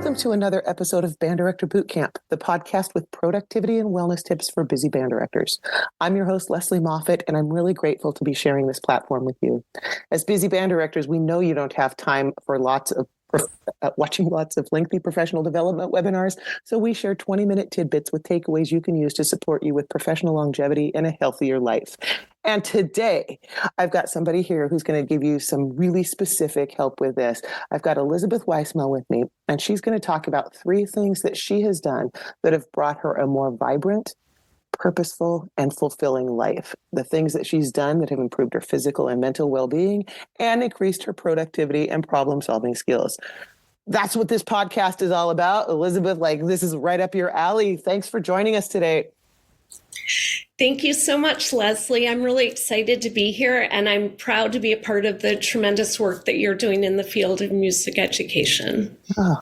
Welcome to another episode of Band Director Bootcamp, the podcast with productivity and wellness tips for busy band directors. I'm your host, Lesley Moffat, and I'm really grateful to be sharing this platform with you. As busy band directors, we know you don't have time for watching lots of lengthy professional development webinars, so we share 20-minute tidbits with takeaways you can use to support you with professional longevity and a healthier life. And today, I've got somebody here who's going to give you some really specific help with this. I've got Elizabeth Weismehl with me, and she's going to talk about 3 things that she has done that have brought her a more vibrant, purposeful, and fulfilling life. The things that she's done that have improved her physical and mental well-being and increased her productivity and problem-solving skills. That's what this podcast is all about. Elizabeth, this is right up your alley. Thanks for joining us today. Thank you so much, Lesley. I'm really excited to be here, and I'm proud to be a part of the tremendous work that you're doing in the field of music education. Oh.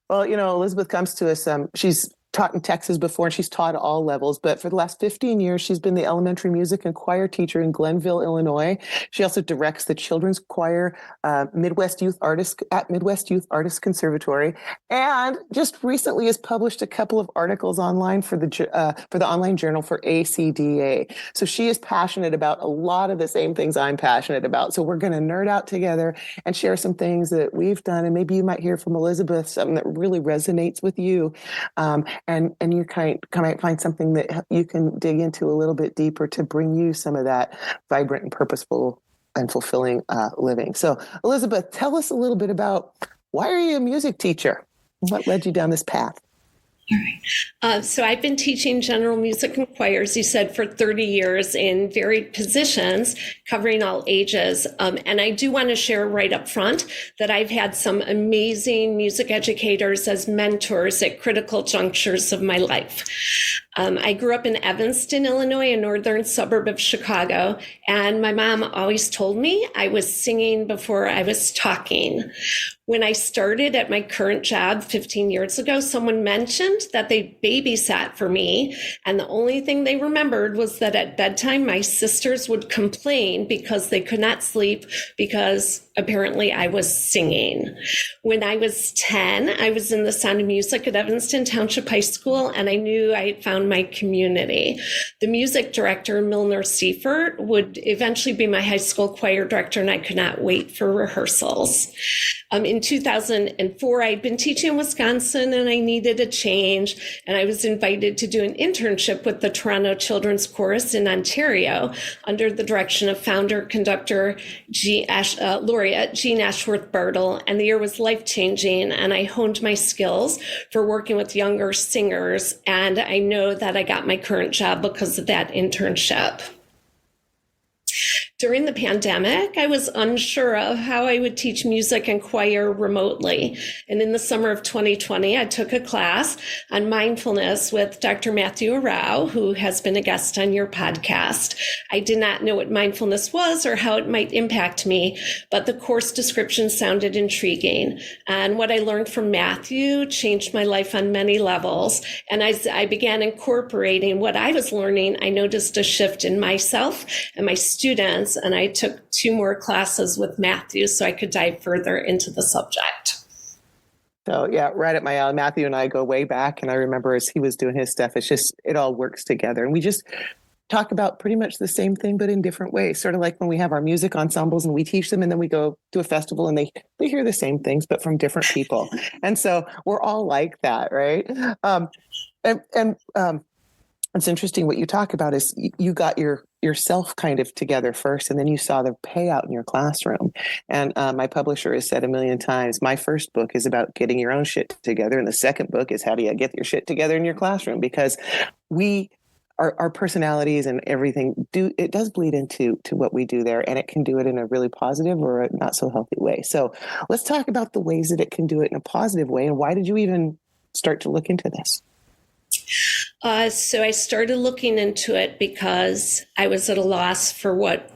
Well, Elizabeth comes to us. She's taught in Texas before, and she's taught at all levels. But for the last 15 years, she's been the elementary music and choir teacher in Glenville, Illinois. She also directs the children's choir at Midwest Youth Artists Conservatory, and just recently has published a couple of articles online for the online journal for ACDA. So she is passionate about a lot of the same things I'm passionate about. So we're going to nerd out together and share some things that we've done, and maybe you might hear from Elizabeth something that really resonates with you. And you might find something that you can dig into a little bit deeper to bring you some of that vibrant and purposeful and fulfilling living. So, Elizabeth, tell us a little bit about why are you a music teacher? What led you down this path? All right. So I've been teaching general music and choir, as you said, for 30 years in varied positions, covering all ages. And I do want to share right up front that I've had some amazing music educators as mentors at critical junctures of my life. I grew up in Evanston, Illinois, a northern suburb of Chicago, and my mom always told me I was singing before I was talking. When I started at my current job 15 years ago, someone mentioned that they babysat for me, and the only thing they remembered was that at bedtime, my sisters would complain because they could not sleep because apparently I was singing. When I was 10, I was in the Sound of Music at Evanston Township High School, and I knew I had found my community. The music director, Milner Seifert, would eventually be my high school choir director, and I could not wait for rehearsals. In 2004, I'd been teaching in Wisconsin, and I needed a change, and I was invited to do an internship with the Toronto Children's Chorus in Ontario under the direction of founder, conductor, laureate Jean Ashworth Bartle, and the year was life-changing, and I honed my skills for working with younger singers, and I know that I got my current job because of that internship. During the pandemic, I was unsure of how I would teach music and choir remotely. And in the summer of 2020, I took a class on mindfulness with Dr. Matthew Rao, who has been a guest on your podcast. I did not know what mindfulness was or how it might impact me, but the course description sounded intriguing. And what I learned from Matthew changed my life on many levels. And as I began incorporating what I was learning, I noticed a shift in myself and my students, and I took 2 more classes with Matthew so I could dive further into the subject. So yeah, right at my alley. Matthew and I go way back, and I remember as he was doing his stuff, it all works together. And we just talk about pretty much the same thing, but in different ways. Sort of like when we have our music ensembles and we teach them, and then we go to a festival and they hear the same things, but from different people. And so we're all like that, right? It's interesting what you talk about is you got yourself kind of together first, and then you saw the payout in your classroom. And my publisher has said a million times, my first book is about getting your own shit together, and the second book is how do you get your shit together in your classroom? Because our personalities and everything it does bleed into what we do there, and it can do it in a really positive or a not so healthy way. So let's talk about the ways that it can do it in a positive way, and why did you even start to look into this? So I started looking into it because I was at a loss for what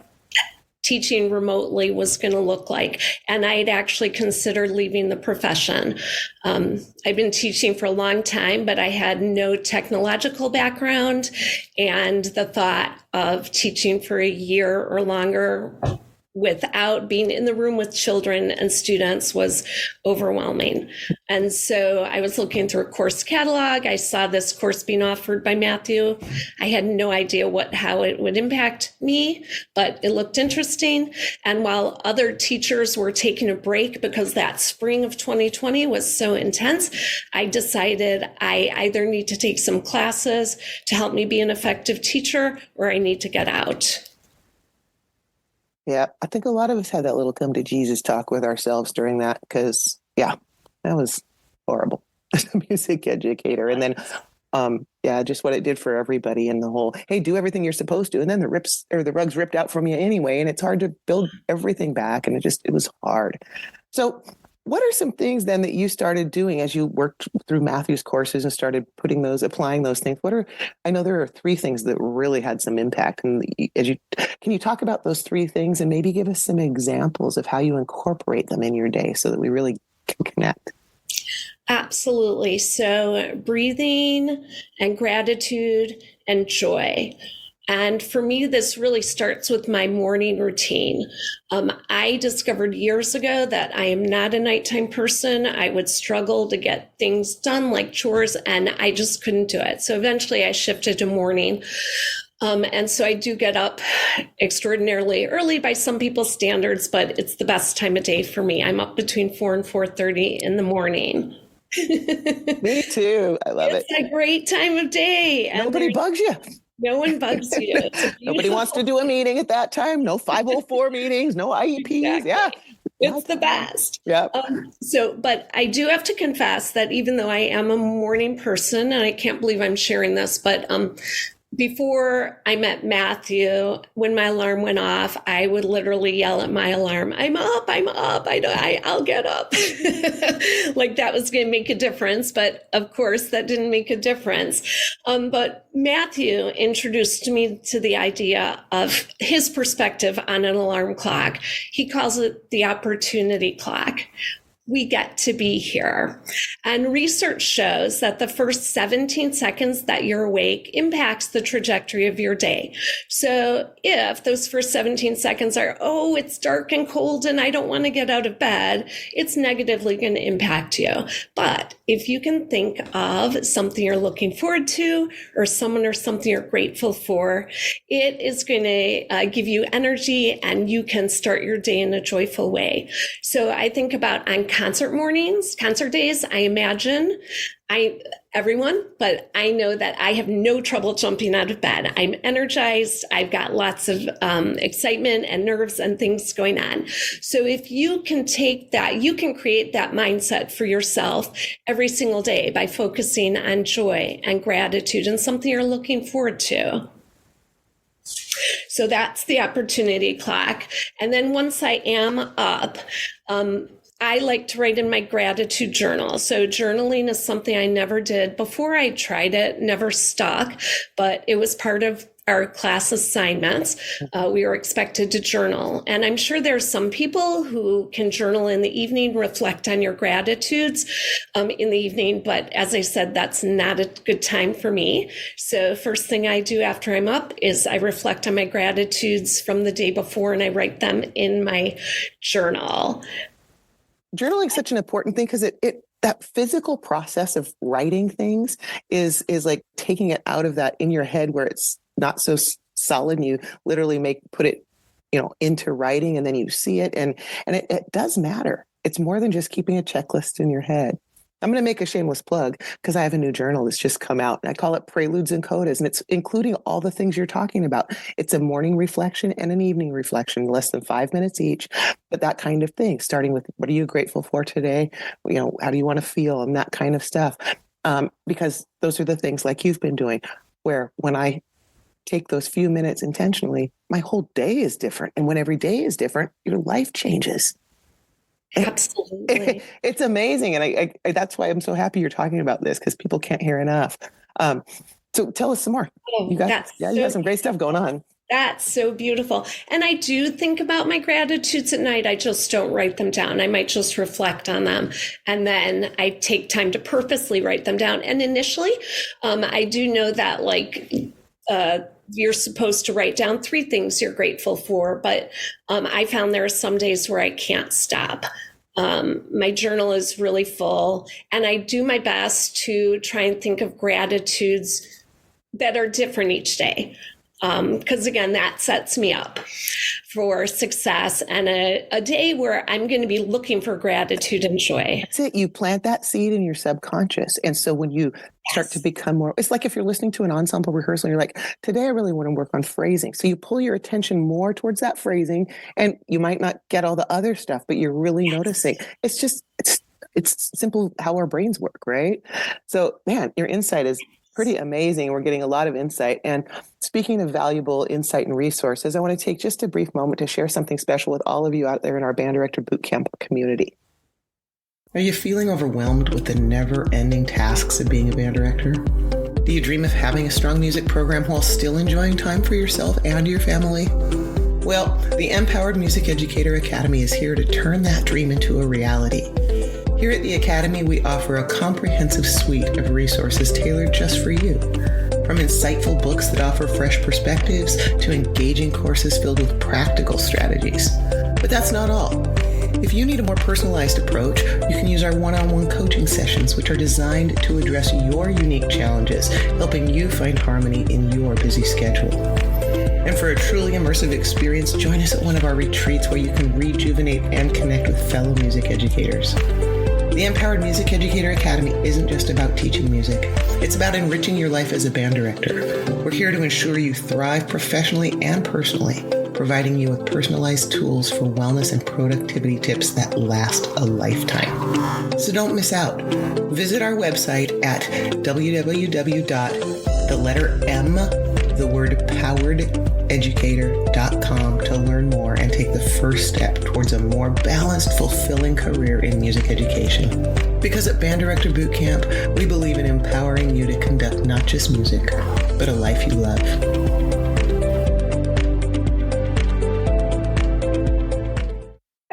teaching remotely was going to look like. And I had actually considered leaving the profession. I've been teaching for a long time, but I had no technological background. And the thought of teaching for a year or longer without being in the room with children and students was overwhelming. And so I was looking through a course catalog. I saw this course being offered by Matthew. I had no idea how it would impact me, but it looked interesting. And while other teachers were taking a break because that spring of 2020 was so intense, I decided I either need to take some classes to help me be an effective teacher, or I need to get out. Yeah, I think a lot of us had that little come to Jesus talk with ourselves during that, because, yeah, that was horrible as a music educator. And then, just what it did for everybody, and the whole, hey, do everything you're supposed to. And then the rug's ripped out from you anyway. And it's hard to build everything back. And it was hard. So what are some things then that you started doing as you worked through Matthew's courses and started applying those things? I know there are 3 things that really had some impact. And can you talk about those 3 things and maybe give us some examples of how you incorporate them in your day so that we really can connect? Absolutely. So breathing and gratitude and joy. And for me, this really starts with my morning routine. I discovered years ago that I am not a nighttime person. I would struggle to get things done like chores, and I just couldn't do it. So eventually I shifted to morning. And so I do get up extraordinarily early by some people's standards, but it's the best time of day for me. I'm up between 4 and 4:30 in the morning. Me too. I love it. It's a great time of day. And nobody bugs you. No one bugs you. Nobody wants to do a meeting at that time. No 504 meetings, no IEPs. Exactly. Yeah. It's the best. Yeah. But I do have to confess that even though I am a morning person, and I can't believe I'm sharing this, but before I met Matthew, when my alarm went off, I would literally yell at my alarm, I'm up, I'll get up. Like that was going to make a difference. But of course, that didn't make a difference. But Matthew introduced me to the idea of his perspective on an alarm clock. He calls it the opportunity clock. We get to be here. And research shows that the first 17 seconds that you're awake impacts the trajectory of your day. So if those first 17 seconds are, oh, it's dark and cold and I don't want to get out of bed, it's negatively going to impact you. But if you can think of something you're looking forward to, or someone or something you're grateful for, it is going to give you energy and you can start your day in a joyful way. So I think about on concert days, I imagine everyone, but I know that I have no trouble jumping out of bed. I'm energized. I've got lots of excitement and nerves and things going on. So if you can take that, you can create that mindset for yourself every single day by focusing on joy and gratitude and something you're looking forward to. So that's the opportunity clock. And then once I am up, I like to write in my gratitude journal. So journaling is something I never did before. I tried it, never stuck, but it was part of our class assignments. We were expected to journal. And I'm sure there's some people who can journal in the evening, reflect on your gratitudes in the evening. But as I said, that's not a good time for me. So first thing I do after I'm up is I reflect on my gratitudes from the day before and I write them in my journal. Journaling is such an important thing because that physical process of writing things is like taking it out of that in your head where it's not so solid, and you literally put it, into writing, and then you see it, and it does matter. It's more than just keeping a checklist in your head. I'm going to make a shameless plug because I have a new journal that's just come out, and I call it Preludes and Codas, and it's including all the things you're talking about. It's a morning reflection and an evening reflection, less than 5 minutes each, but that kind of thing, starting with what are you grateful for today? How do you want to feel, and that kind of stuff. Because those are the things like you've been doing, where when I take those few minutes intentionally, my whole day is different. And when every day is different, your life changes. Absolutely. It's amazing. And I that's why I'm so happy you're talking about this, because people can't hear enough. So tell us some more. You got some great stuff going on. That's so beautiful. And I do think about my gratitudes at night. I just don't write them down. I might just reflect on them. And then I take time to purposely write them down. And initially, I do know that you're supposed to write down 3 things you're grateful for, but I found there are some days where I can't stop. My journal is really full, and I do my best to try and think of gratitudes that are different each day. Because again, that sets me up for success and a day where I'm going to be looking for gratitude and joy. That's it. You plant that seed in your subconscious. And so when you start to become more, it's like if you're listening to an ensemble rehearsal, and you're like, today I really want to work on phrasing. So you pull your attention more towards that phrasing, and you might not get all the other stuff, but you're really noticing. It's simple how our brains work, right? So man, your insight is pretty amazing. We're getting a lot of insight. And speaking of valuable insight and resources, I want to take just a brief moment to share something special with all of you out there in our Band Director Bootcamp community. Are you feeling overwhelmed with the never-ending tasks of being a band director? Do you dream of having a strong music program while still enjoying time for yourself and your family? Well, the Empowered Music Educator Academy is here to turn that dream into a reality. Here at the Academy, we offer a comprehensive suite of resources tailored just for you. From insightful books that offer fresh perspectives to engaging courses filled with practical strategies. But that's not all. If you need a more personalized approach, you can use our one-on-one coaching sessions, which are designed to address your unique challenges, helping you find harmony in your busy schedule. And for a truly immersive experience, join us at one of our retreats where you can rejuvenate and connect with fellow music educators. The Empowered Music Educator Academy isn't just about teaching music. It's about enriching your life as a band director. We're here to ensure you thrive professionally and personally, providing you with personalized tools for wellness and productivity tips that last a lifetime. So don't miss out. Visit our website at powereducator.com to learn more and take the first step towards a more balanced, fulfilling career in music education. Because at Band Director Bootcamp, we believe in empowering you to conduct not just music, but a life you love.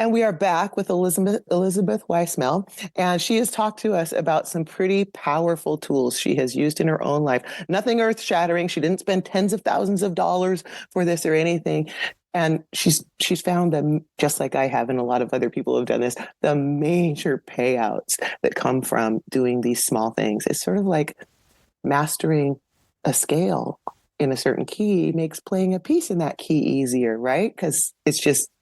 And we are back with Elizabeth Weismehl, and she has talked to us about some pretty powerful tools she has used in her own life. Nothing earth-shattering. She didn't spend tens of thousands of dollars for this or anything. And she's found them, just like I have and a lot of other people have done this, the major payouts that come from doing these small things. It's sort of like mastering a scale in a certain key makes playing a piece in that key easier, right? Because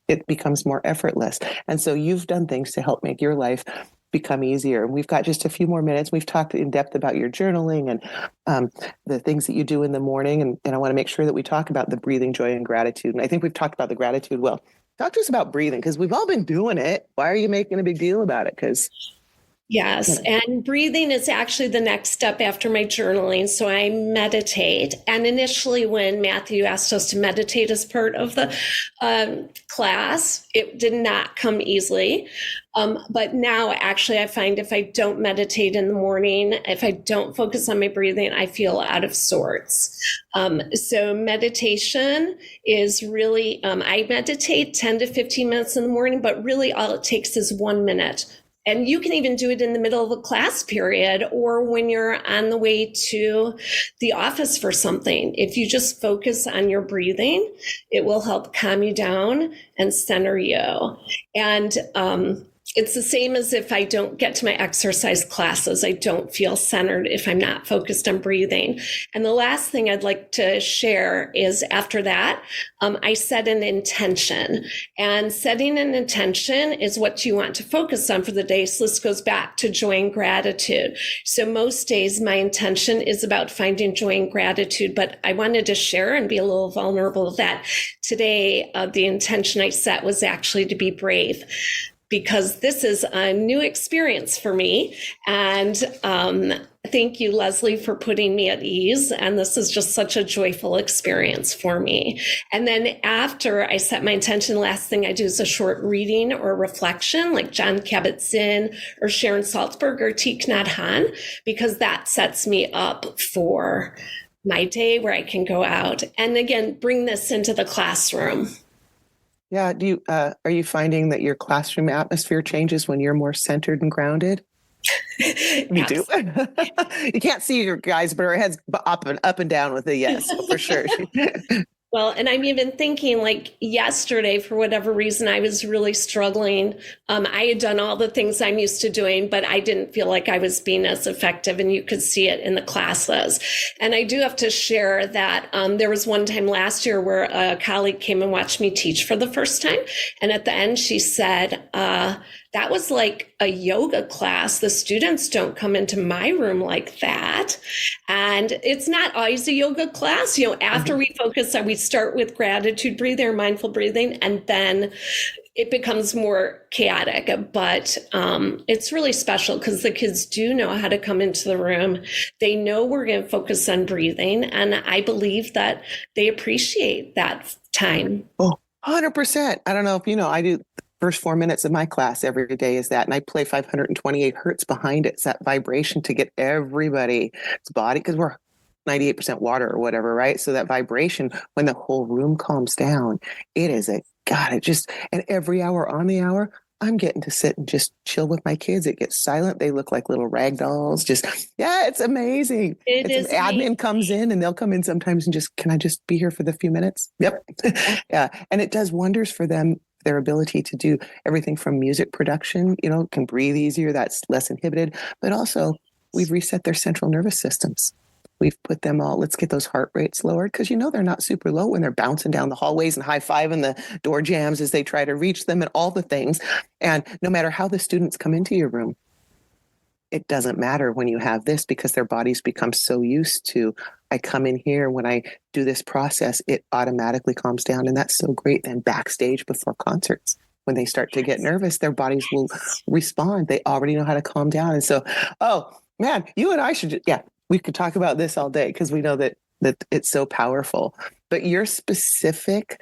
it becomes more effortless. And so you've done things to help make your life become easier. And we've got just a few more minutes. We've talked in depth about your journaling and the things that you do in the morning. And I want to make sure that we talk about the breathing, joy, and gratitude. And I think we've talked about the gratitude. Well, talk to us about breathing, because we've all been doing it. Why are you making a big deal about it? Because yes. And breathing is actually the next step after my journaling. So I meditate. And initially, when Matthew asked us to meditate as part of the class, it did not come easily. But now, actually, I find if I don't meditate in the morning, if I don't focus on my breathing, I feel out of sorts. So meditation is really, I meditate 10 to 15 minutes in the morning, but really all it takes is 1 minute. And you can even do it in the middle of a class period or when you're on the way to the office for something. If you just focus on your breathing, it will help calm you down and center you. And it's the same as if I don't get to my exercise classes. I don't feel centered if I'm not focused on breathing. And the last thing I'd like to share is after that, I set an intention. And setting an intention is what you want to focus on for the day. So this goes back to joy and gratitude. So most days, my intention is about finding joy and gratitude. But I wanted to share and be a little vulnerable that today, the intention I set was actually to be brave, because this is a new experience for me. And thank you, Lesley, for putting me at ease. And this is just such a joyful experience for me. And then after I set my intention, last thing I do is a short reading or reflection, like Jon Kabat-Zinn or Sharon Salzberg or Thich Nhat Hanh, because that sets me up for my day where I can go out and again, bring this into the classroom. Yeah. Are you finding that your classroom atmosphere changes when you're more centered and grounded? We do. You can't see your guys, but our head's up and down with a yes, for sure. Well, and I'm even thinking like yesterday, for whatever reason, I was really struggling. I had done all the things I'm used to doing, but I didn't feel like I was being as effective. And you could see it in the classes. And I do have to share that there was one time last year where a colleague came and watched me teach for the first time. And at the end, she said, that was like a yoga class. The students don't come into my room like that. And it's not always a yoga class. After we focus on, we start with gratitude breathing or mindful breathing, and then it becomes more chaotic. But it's really special because the kids do know how to come into the room. They know we're going to focus on breathing. And I believe that they appreciate that time. Oh, 100%. I don't know if you know, I do. First 4 minutes of my class every day is that. And I play 528 hertz behind it. It's that vibration to get everybody's body, because we're 98% water or whatever, right? So that vibration, when the whole room calms down, it is and every hour on the hour, I'm getting to sit and just chill with my kids. It gets silent. They look like little rag dolls. It's amazing. Admin comes in and they'll come in sometimes and can I just be here for the few minutes? Yep. Yeah. And it does wonders for them. Their ability to do everything from music production, can breathe easier, that's less inhibited, but also we've reset their central nervous systems. We've put them all, let's get those heart rates lowered, because they're not super low when they're bouncing down the hallways and high-fiving the door jams as they try to reach them and all the things. And no matter how the students come into your room, it doesn't matter when you have this, because their bodies become so used to, I come in here, when I do this process, it automatically calms down. And that's so great. Then backstage before concerts, when they start to get nervous, their bodies will respond. They already know how to calm down. And so, oh man, you and I we could talk about this all day, because we know that it's so powerful. But your specific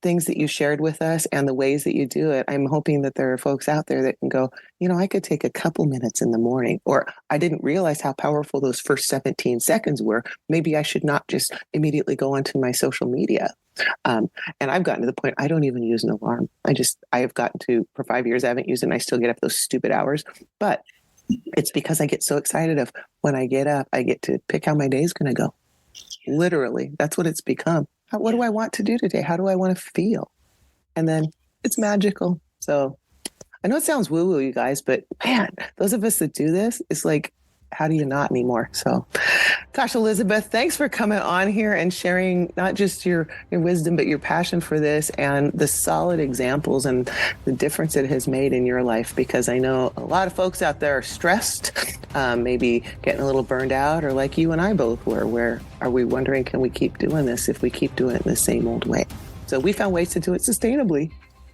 things that you shared with us and the ways that you do it, I'm hoping that there are folks out there that can go, I could take a couple minutes in the morning, or I didn't realize how powerful those first 17 seconds were. Maybe I should not just immediately go onto my social media. And I've gotten to the point, I don't even use an alarm. I have gotten to, for 5 years, I haven't used it, and I still get up those stupid hours. But it's because I get so excited of when I get up, I get to pick how my day's going to go. Literally, that's what it's become. What do I want to do today? How do I want to feel? And then it's magical. So I know it sounds woo-woo, you guys, but man, those of us that do this, it's like, how do you not anymore? So gosh, Elizabeth, thanks for coming on here and sharing not just your wisdom, but your passion for this and the solid examples and the difference it has made in your life. Because I know a lot of folks out there are stressed, maybe getting a little burned out, or like you and I both were, where are we wondering, can we keep doing this if we keep doing it in the same old way? So we found ways to do it sustainably.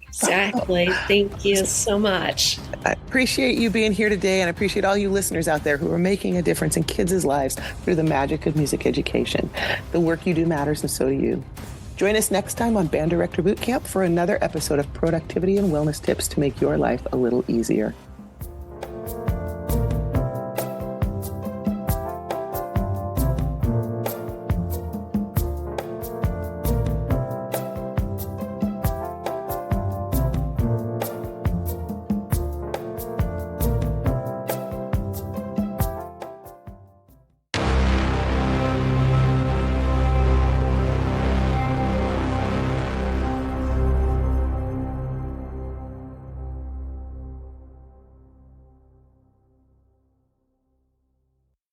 Exactly. Thank you so much. I appreciate you being here today, and I appreciate all you listeners out there who are making a difference in kids' lives through the magic of music education. The work you do matters, and so do you. Join us next time on Band Director Bootcamp for another episode of productivity and wellness tips to make your life a little easier.